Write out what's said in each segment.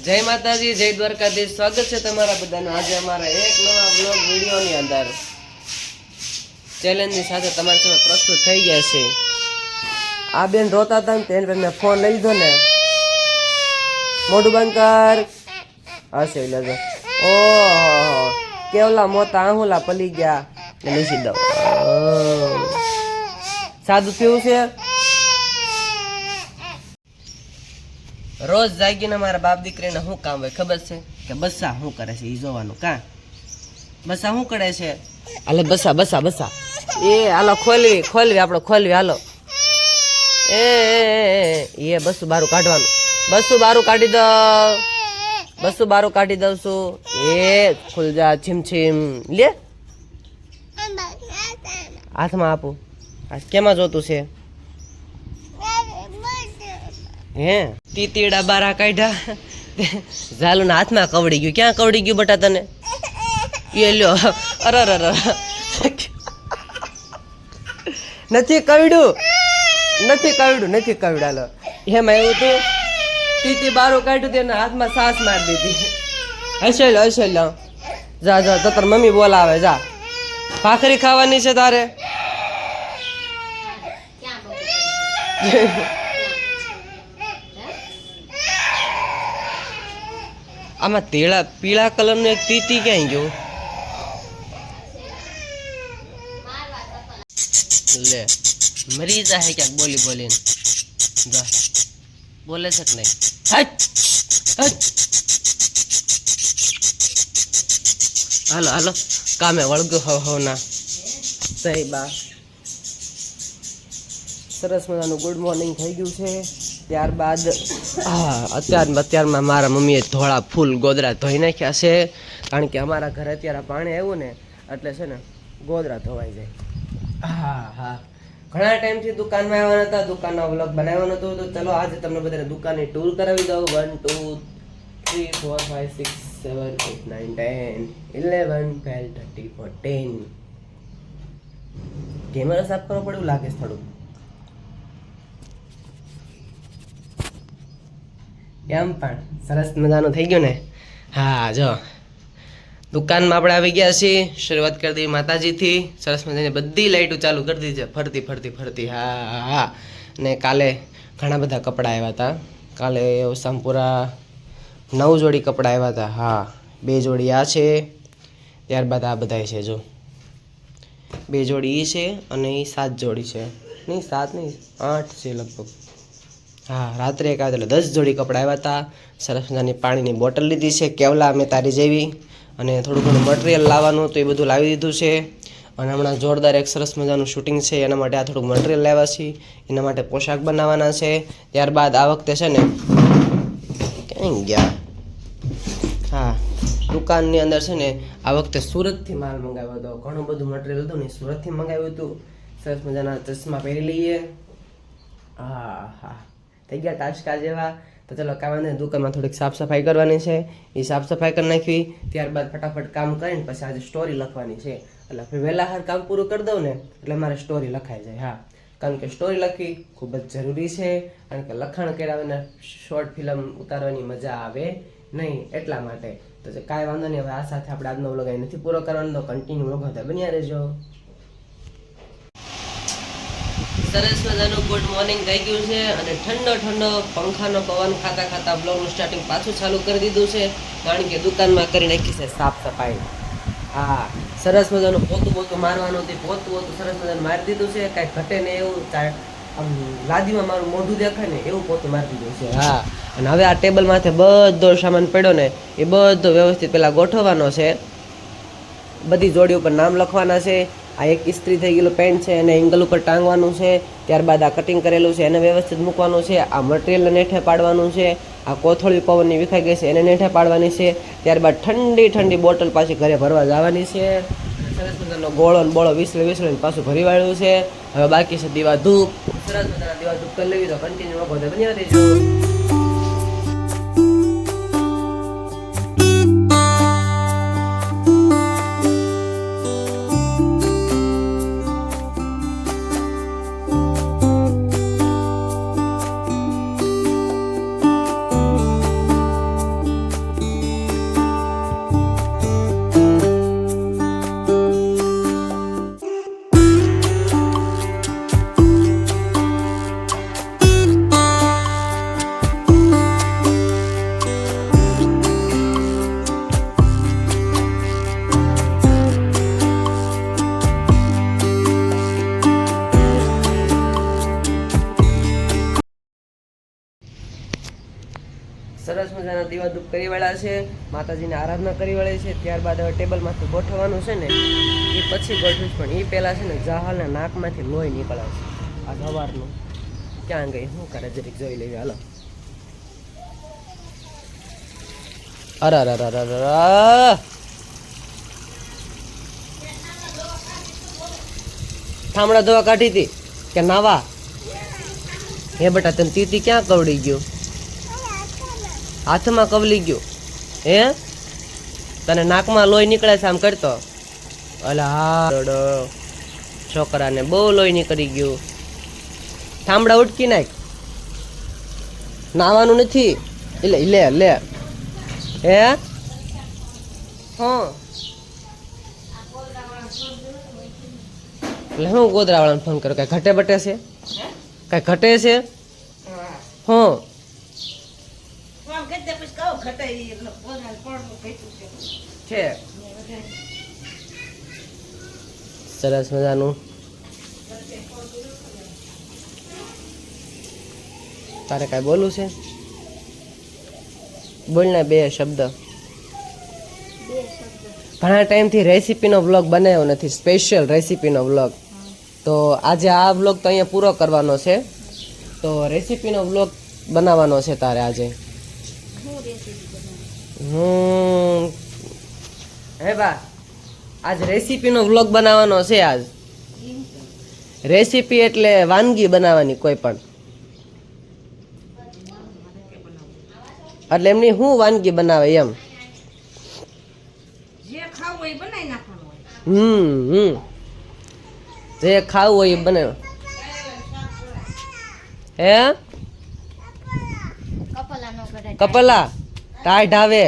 જય માતાજી, જય દ્વારકાધીશ. સ્વાગત છે તમારા બધાનું આજે અમારા એક નવા વ્લોગ વિડીયોની અંદર ચેલેન્જની સાથે તમારી સામે પ્રસ્તુત થઈ ગયા છે. આ બેન રોતા હતા ને તેને મેં ફોન લઈ લીધો ને, મોઢું બંધ કર. હશે લેજો. ઓહો, કેવલા મોતા આહુલા પલી ગયા ને લૂસી દઉં. સાદું પીવું છે. રોજ જાગીને મારા બાપ દીકરીને શું કામ હોય ખબર છે કે બસા શું કરે છે એ જોવાનું. કા બસા શું કરે છે? હાલે બસા બસા બસા એ હાલો ખોલવી આપણે ખોલવી હાલો. એ બસું બારું કાઢવાનું. બસું બારું કાઢી દઉં. બસું બારું કાઢી દઉં છું. એ ખુલ જા છીમ છીમ લે હાથમાં આપું. આ કેમાં જોતું છે? હે તીતીડા બારા કાઢ્યા. ઝાલુના હાથમાં કવડી ગયું. ક્યાં કવડી ગયું બટા તને? એ લ્યો. અરે નથી કવડ્યું. નથી કવડ્યું. હાલો એમાં એવું તું તીતી બારું કાઢ્યું તેના હાથમાં સાસ મારી દીધી. હશે લો. જા જા તો તાર મમ્મી બોલાવે. જા ભાખરી ખાવાની છે તારે. આમાં પીળા કલરનું એક તીતી ક્યાંય ગયું? લે મરી જાય ક્યાંક બોલીને. જા બોલે છે કે નહીં? હાલો કામે વળગ્યું હવ ના. સહી બા સરસ મજાનું ગુડ મોર્નિંગ થઈ ગયું છે. ત્યારબાદ અત્યારમાં મારા મમ્મીએ ધોળા ફૂલ ગોદરા ધોઈ નાખ્યા છે. કારણ કે અમારા ઘરે અત્યારે પાણી આવ્યું ને એટલે છે ને ગોદરા ધોવાઈ જાય. હા ઘણા ટાઈમથી દુકાનમાં આવ્યા હતા, દુકાનનો વ્લોગ બનાવ્યો નતો. તો ચલો આજે તમને બધાને દુકાનની ટૂર કરાવી દઉં. 1 2 3 4 5 6 7 8 9 10 11 12 13 14. કેમેરા સાફ કરવો પડે એવું લાગે છે થોડું. એમ પણ સરસ મજાનું થઈ ગયું ને. હા જો દુકાનમાં આપણે આવી ગયા છીએ. શરૂઆત કરી દઈએ માતાજીથી. સરસ મજાની બધી લાઈટો ચાલુ કરી દીધી છે ફરતી. હા ને કાલે ઘણા બધા કપડાં આવ્યા હતા. કાલે સામપુરા 9 જોડી કપડાં આવ્યા હતા. હા 2 જોડી આ છે, ત્યારબાદ આ બધા છે. જો 2 જોડી એ છે અને એ 7 જોડી છે. નહીં 7 નહીં 8 છે લગભગ. હા રાત્રે એક આવે એટલે 10 જોડી કપડાં આવ્યા હતા. સરસ મજાની પાણીની બોટલ લીધી છે કેવલા મેં તારી જેવી. અને થોડું ઘણું મટીરિયલ લાવવાનું તો એ બધું લાવી દીધું છે. અને હમણાં જોરદાર એક સરસ મજાનું શૂટિંગ છે એના માટે આ થોડુંક મટીરિયલ લાવ્યા છે. એના માટે પોશાક બનાવવાના છે. ત્યારબાદ આ વખતે છે ને ક્યાં ગયા? હા દુકાનની અંદર છે ને આ વખતે સુરતથી માલ મંગાવ્યો હતો. ઘણું બધું મટીરિયલ હતું ને સુરતથી મંગાવ્યું હતું. સરસ મજાના ચશ્મા પહેરી લઈએ. હા થઈ ગયા તાજકા જેવા. તો ચલો કામ વાંધો નહીં, દુકાનમાં થોડીક સાફ સફાઈ કરવાની છે. એ સાફ સફાઈ કરી નાખવી. ત્યારબાદ ફટાફટ કામ કરીને પછી આજે સ્ટોરી લખવાની છે. એટલે વહેલા હાર કામ પૂરું કરી દઉં ને એટલે મારે સ્ટોરી લખાઈ જાય. હા કારણ કે સ્ટોરી લખવી ખૂબ જ જરૂરી છે. કારણ કે લખાણ કર્યા વિના શોર્ટ ફિલ્મ ઉતારવાની મજા આવે નહીં એટલા માટે. તો કાંઈ વાંધો નહીં. હવે આ સાથે આપણે આજનો વ્લોગ અહીં નથી પૂરો કરવાનો. તો કન્ટિન્યુ વ્લોગ હતા બન્યા રહેજો. સરસ મજાનું ગુડ મોર્નિંગ થઈ ગયું છે અને ઠંડો પંખાનો પવન ખાતા બ્લોગનું સ્ટાર્ટિંગ પાછું ચાલુ કરી દીધું છે. કારણ કે દુકાનમાં કરી નાખી છે સાફ સફાઈ. હા સરસ મજાનું પોતું મારવાનું હતું. પોતું સરસ મજાનું મારી દીધું છે. કાંઈ ઘટે ને એવું આમ લાદીમાં મારું મોઢું દેખાય ને એવું પોતું મારી દીધું છે. હા અને હવે આ ટેબલ માથે બધો સામાન પડ્યો ને એ બધો વ્યવસ્થિત પહેલાં ગોઠવવાનો છે. બધી જોડી ઉપર નામ લખવાના છે. આ એક ઇસ્ત્રી થઈ ગયેલું પેન્ટ છે એને એંગલ ઉપર ટાંગવાનું છે. ત્યારબાદ આ કટિંગ કરેલું છે એને વ્યવસ્થિત મૂકવાનું છે. આ મટીરિયલને નેઠે પાડવાનું છે. આ કોથળી પવનની વિખાઈ ગઈ છે એને નેઠે પાડવાની છે. ત્યારબાદ ઠંડી બોટલ પાછી ઘરે ભરવા જવાની છે. સરસ મજાનો ગોળો ને બોળો વિસલે પાછું ભરી વાળ્યું છે. હવે બાકી છે દીવા ધૂપ. સરસ મજાના દીવા ધૂપ કરી લેવી. તો કન્ટિન્યુ બન્યા રહેજો. સરસ મજાના દીવા ધૂપ કરી વાળા છે, માતાજીને આરાધના કરી વાળી છે. ત્યારબાદ હવે ટેબલમાંથી ગોઠવવાનું છે ને એ પછી ગોઠવીશ, પણ એ પહેલાં છે ને જાહલના નાકમાંથી લોહી નીકળે છે આ સવારનું. ક્યાં ગઈ શું કરે જરીક જોઈ લેવી હાલો. અરે થામડા દવા કાઢી હતી કે નાવા? હે બેટા તને તીતી ક્યાં કવડી ગયું? હાથમાં કવલી ગયું હે? તને નાકમાં લોહી નીકળે છે આમ કરતો? અલા હા છોકરાને બહુ લોહી નીકળી ગયું. થાંભળા ઉટકી નાખ, નાવાનું નથી. લે લે લે હે હા એટલે હું ગોદરા વાળાને ફોન કર્યો, કઈ ઘટે બટે છે? કઈ ઘટે છે? હા છે સરસ મજાનું. તારે કાંઈ બોલવું છે? બોલ ને બે શબ્દ. ઘણા ટાઈમથી રેસીપીનો વ્લોગ બનાવ્યો નથી, સ્પેશિયલ રેસીપીનો વ્લોગ. તો આજે આ વ્લોગ તો અહીંયા પૂરો કરવાનો છે. તો રેસીપીનો વ્લોગ બનાવવાનો છે તારે આજે. હે બા આજ રેસીપીનો વ્લોગ બનાવવાનો છે. આજ રેસીપી એટલે વાનગી બનાવવાની કોઈ પણ, એટલે એમની શું વાનગી બનાવે એમ. જે ખાવું હોય એ બનાવે. હે કપલા ટાઢ આવે,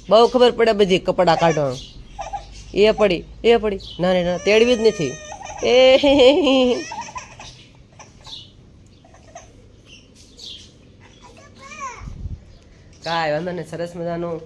બહુ ખબર પડે બધી કપડા કાઢવાનું. એ પડી ના ના તેડવી જ નથી. એ કાંઈ વાંધો નહીં, સરસ મજાનું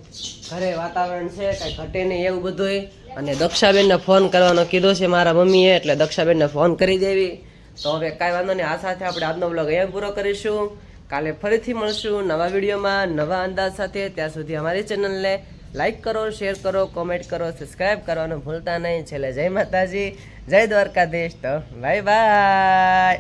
ઘરે વાતાવરણ છે, કાંઈ ઘટે નહીં એવું બધું. અને દક્ષાબેનને ફોન કરવાનો કીધો છે મારા મમ્મીએ, એટલે દક્ષાબેનને ફોન કરી દેવી. તો હવે કાંઈ વાંધો નહીં, આ સાથે આપણે આજનો વ્લોગ અહીંયા પૂરો કરીશું. કાલે ફરીથી મળશું નવા વિડીયોમાં નવા અંદાજ સાથે. ત્યાં સુધી અમારી ચેનલને લાઈક કરો, શેર કરો, કોમેન્ટ કરો, સબસ્ક્રાઈબ કરવાનું ભૂલતા નહીં. છેલ્લે જય માતાજી, જય દ્વારકાધીશ. તો બાય બાય.